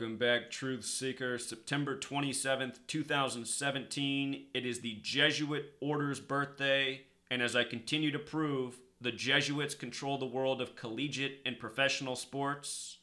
Welcome back, Truth Seeker. September 27th, 2017. It is the Jesuit Order's birthday, and as I continue to prove, the Jesuits control the world of collegiate and professional sports.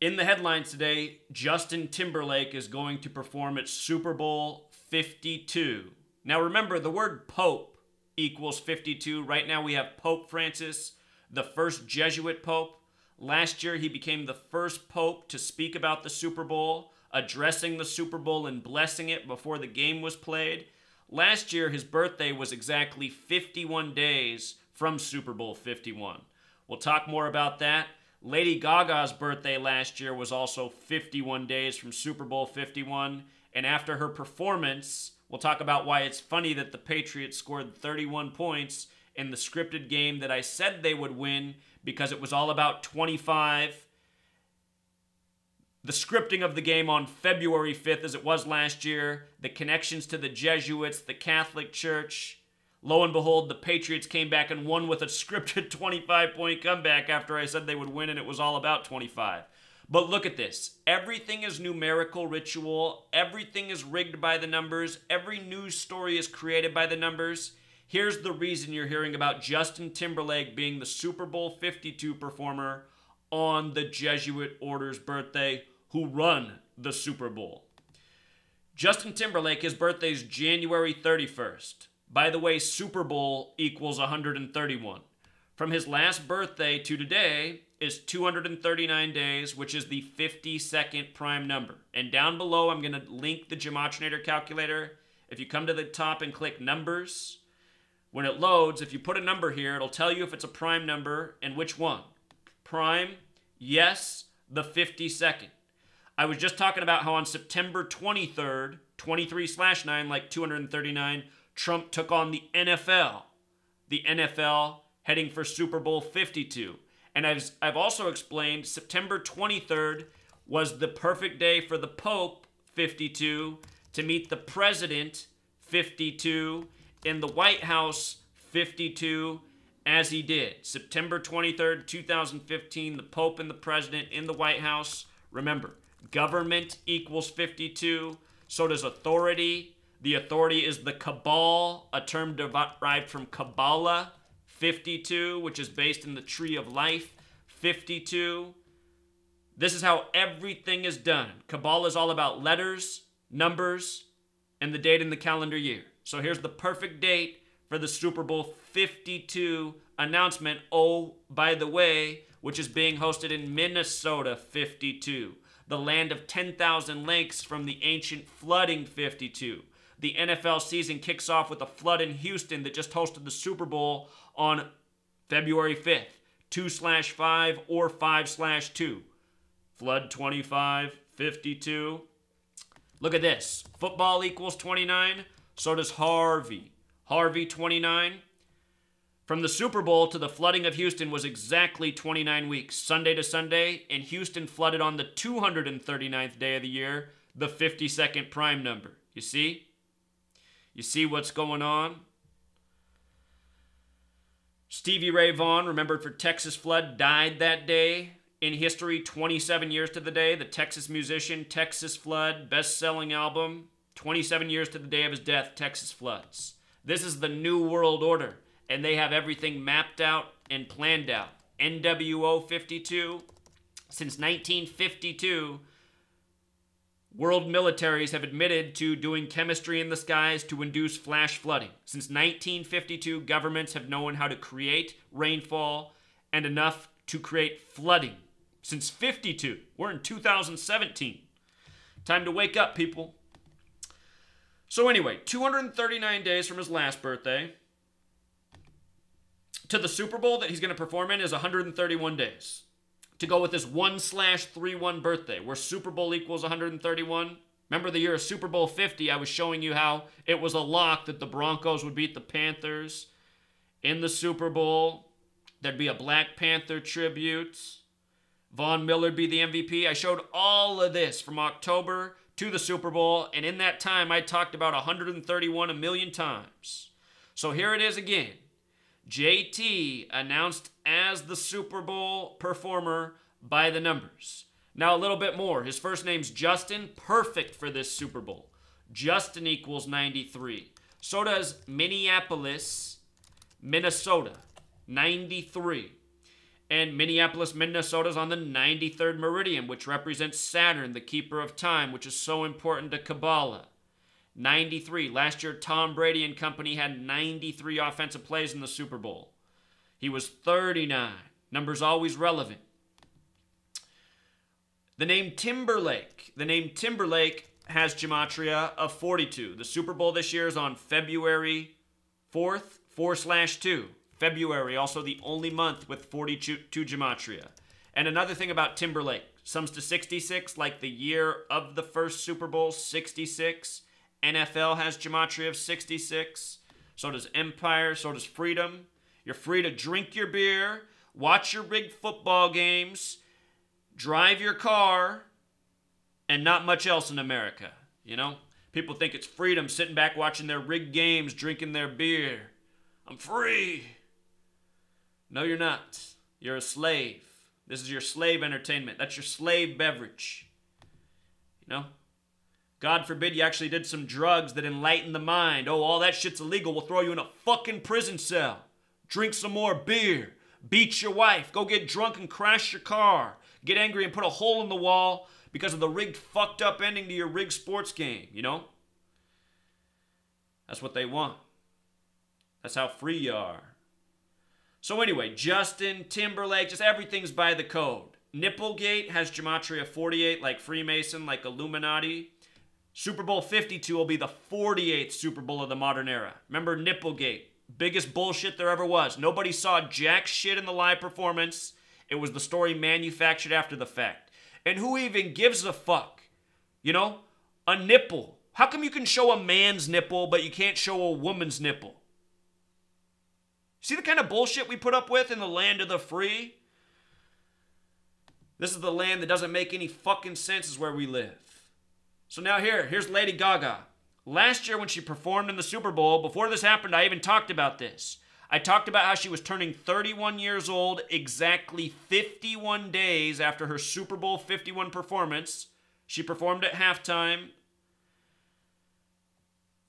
In the headlines today, Justin Timberlake is going to perform at Super Bowl 52. Now remember, the word Pope equals 52. Right now we have Pope Francis, the first Jesuit Pope. Last year, he became the first pope to speak about the Super Bowl, addressing the Super Bowl and blessing it before the game was played. Last year, his birthday was exactly 51 days from Super Bowl 51. We'll talk more about that. Lady Gaga's birthday last year was also 51 days from Super Bowl 51. And after her performance, we'll talk about why it's funny that the Patriots scored 31 points in the scripted game that I said they would win because it was all about 25. The scripting of the game on February 5th, as it was last year, the connections to the Jesuits, the Catholic Church. Lo and behold, the Patriots came back and won with a scripted 25-point comeback after I said they would win, and it was all about 25. But look at this. Everything is numerical ritual. Everything is rigged by the numbers. Every news story is created by the numbers. Here's the reason you're hearing about Justin Timberlake being the Super Bowl 52 performer on the Jesuit Order's birthday, who run the Super Bowl. Justin Timberlake, his birthday is January 31st. By the way, Super Bowl equals 131. From his last birthday to today is 239 days, which is the 52nd prime number. And down below, I'm going to link the Gematria calculator. If you come to the top and click Numbers, when it loads, if you put a number here, it'll tell you if it's a prime number and which one. Prime, yes, the 52nd. I was just talking about how on September 23rd, 23/9, like 239, Trump took on the NFL. The NFL heading for Super Bowl 52. And I've also explained September 23rd was the perfect day for the Pope, 52, to meet the President, 52, in the White House, 52, as he did. September 23rd, 2015, the Pope and the President in the White House. Remember, government equals 52, so does authority. The authority is the cabal, a term derived from Kabbalah, 52, which is based in the tree of life, 52. This is how everything is done. Kabbalah is all about letters, numbers, and the date in the calendar year. So here's the perfect date for the Super Bowl 52 announcement. Oh, by the way, which is being hosted in Minnesota, 52. The land of 10,000 lakes from the ancient flooding, 52. The NFL season kicks off with a flood in Houston that just hosted the Super Bowl on February 5th. 2/5 or 5/2. Flood 25, 52. Look at this. Football equals 29. So does Harvey. Harvey, 29. From the Super Bowl to the flooding of Houston was exactly 29 weeks, Sunday to Sunday, and Houston flooded on the 239th day of the year, the 52nd prime number. You see? You see what's going on? Stevie Ray Vaughan, remembered for Texas Flood, died that day. In history, 27 years to the day, the Texas musician, Texas Flood, best-selling album. 27 years to the day of his death, Texas floods. This is the New World Order, and they have everything mapped out and planned out. NWO 52. Since 1952, world militaries have admitted to doing chemistry in the skies to induce flash flooding. Since 1952, governments have known how to create rainfall and enough to create flooding. Since 52, we're in 2017. Time to wake up, people. So anyway, 239 days from his last birthday to the Super Bowl that he's going to perform in is 131 days. To go with this 1/31 birthday, where Super Bowl equals 131. Remember the year of Super Bowl 50, I was showing you how it was a lock that the Broncos would beat the Panthers in the Super Bowl. There'd be a Black Panther tribute. Von Miller'd be the MVP. I showed all of this from October to the Super Bowl, and in that time, I talked about 131 a million times. So here it is again. JT announced as the Super Bowl performer by the numbers. Now a little bit more. His first name's Justin. Perfect for this Super Bowl. Justin equals 93. So does Minneapolis, Minnesota. 93. And Minneapolis, Minnesota's on the 93rd meridian, which represents Saturn, the keeper of time, which is so important to Kabbalah. 93. Last year, Tom Brady and company had 93 offensive plays in the Super Bowl. He was 39. Numbers always relevant. The name Timberlake. The name Timberlake has gematria of 42. The Super Bowl this year is on February 4th, 4/2. February, also the only month with 42 gematria. And another thing about Timberlake, sums to 66, like the year of the first Super Bowl, 66. NFL has gematria of 66. So does Empire, so does Freedom. You're free to drink your beer, watch your rigged football games, drive your car, and not much else in America, you know? People think it's freedom sitting back watching their rigged games, drinking their beer. I'm free. No, you're not. You're a slave. This is your slave entertainment. That's your slave beverage. You know? God forbid you actually did some drugs that enlighten the mind. Oh, all that shit's illegal. We'll throw you in a fucking prison cell. Drink some more beer. Beat your wife. Go get drunk and crash your car. Get angry and put a hole in the wall because of the rigged, fucked up ending to your rigged sports game, you know? That's what they want. That's how free you are. So anyway, Justin, Timberlake, just everything's by the code. Nipplegate has gematria 48, like Freemason, like Illuminati. Super Bowl 52 will be the 48th Super Bowl of the modern era. Remember Nipplegate? Biggest bullshit there ever was. Nobody saw jack shit in the live performance. It was the story manufactured after the fact. And who even gives a fuck? You know? A nipple. How come you can show a man's nipple, but you can't show a woman's nipple? See the kind of bullshit we put up with in the land of the free? This is the land that doesn't make any fucking sense is where we live. So now here's Lady Gaga. Last year when she performed in the Super Bowl, before this happened, I even talked about this. I talked about how she was turning 31 years old exactly 51 days after her Super Bowl 51 performance. She performed at halftime.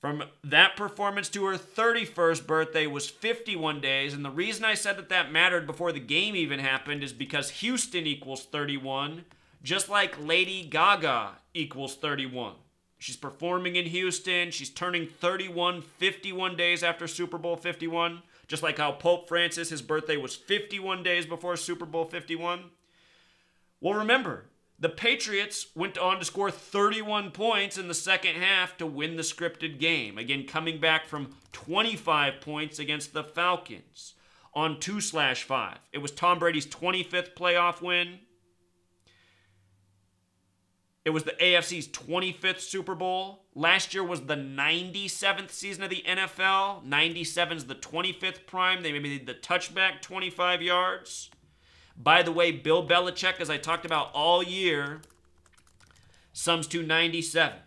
From that performance to her 31st birthday was 51 days. And the reason I said that mattered before the game even happened is because Houston equals 31, just like Lady Gaga equals 31. She's performing in Houston. She's turning 31 51 days after Super Bowl 51. Just like how Pope Francis, his birthday was 51 days before Super Bowl 51. Well, remember, the Patriots went on to score 31 points in the second half to win the scripted game. Again, coming back from 25 points against the Falcons on 2/5. It was Tom Brady's 25th playoff win. It was the AFC's 25th Super Bowl. Last year was the 97th season of the NFL. 97's the 25th prime. They made the touchback 25 yards. By the way, Bill Belichick, as I talked about all year, sums to 97.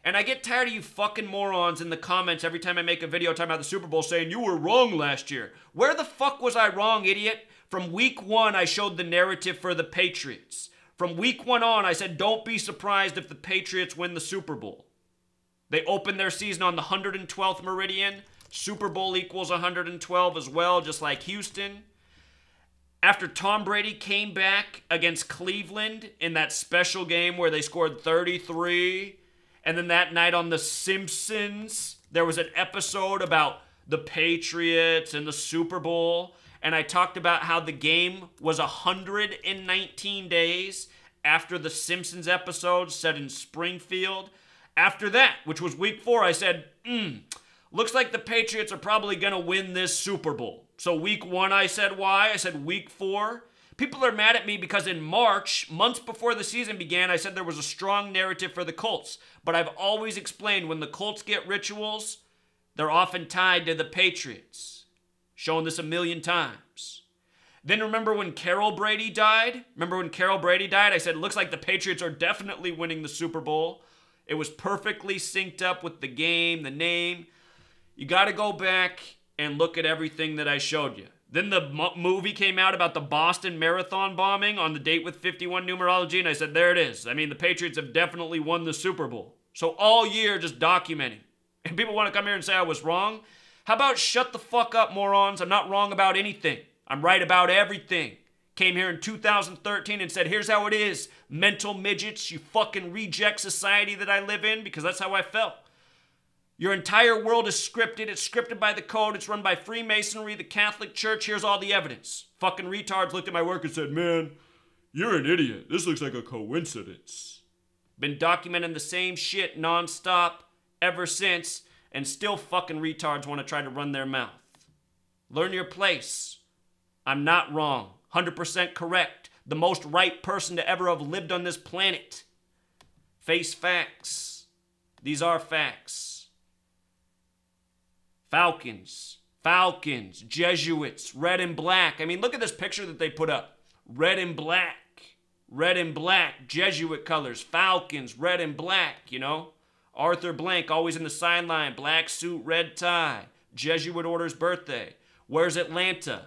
And I get tired of you fucking morons in the comments every time I make a video talking about the Super Bowl saying, you were wrong last year. Where the fuck was I wrong, idiot? From week 1, I showed the narrative for the Patriots. From week 1 on, I said, don't be surprised if the Patriots win the Super Bowl. They opened their season on the 112th meridian. Super Bowl equals 112 as well, just like Houston. After Tom Brady came back against Cleveland in that special game where they scored 33, and then that night on The Simpsons, there was an episode about the Patriots and the Super Bowl, and I talked about how the game was 119 days after the Simpsons episode set in Springfield. After that, which was week 4, I said, looks like the Patriots are probably going to win this Super Bowl. So week 1, I said why? I said week 4. People are mad at me because in March, months before the season began, I said there was a strong narrative for the Colts. But I've always explained when the Colts get rituals, they're often tied to the Patriots. Shown this a million times. Then remember when Carol Brady died? I said, it looks like the Patriots are definitely winning the Super Bowl. It was perfectly synced up with the game, the name. You got to go back and look at everything that I showed you. Then the movie came out about the Boston Marathon bombing on the date with 51 numerology, and I said, there it is. I mean, the Patriots have definitely won the Super Bowl. So all year, just documenting. And people want to come here and say I was wrong? How about shut the fuck up, morons? I'm not wrong about anything. I'm right about everything. Came here in 2013 and said, here's how it is. Mental midgets, you fucking reject society that I live in, because that's how I felt. Your entire world is scripted. It's scripted by the code. It's run by Freemasonry, the Catholic Church. Here's all the evidence. Fucking retards looked at my work and said, man, you're an idiot. This looks like a coincidence. Been documenting the same shit nonstop ever since, and still fucking retards want to try to run their mouth. Learn your place. I'm not wrong. 100% correct. The most right person to ever have lived on this planet. Face facts. These are facts. Falcons, Jesuits, red and black. I mean, look at this picture that they put up. Red and black, Jesuit colors, Falcons, red and black, you know. Arthur Blank, always in the sideline, black suit, red tie. Jesuit order's birthday. Where's Atlanta?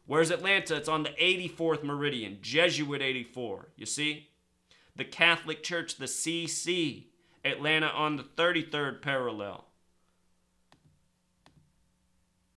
It's on the 84th meridian, Jesuit 84, you see? The Catholic Church, the CC, Atlanta on the 33rd parallel.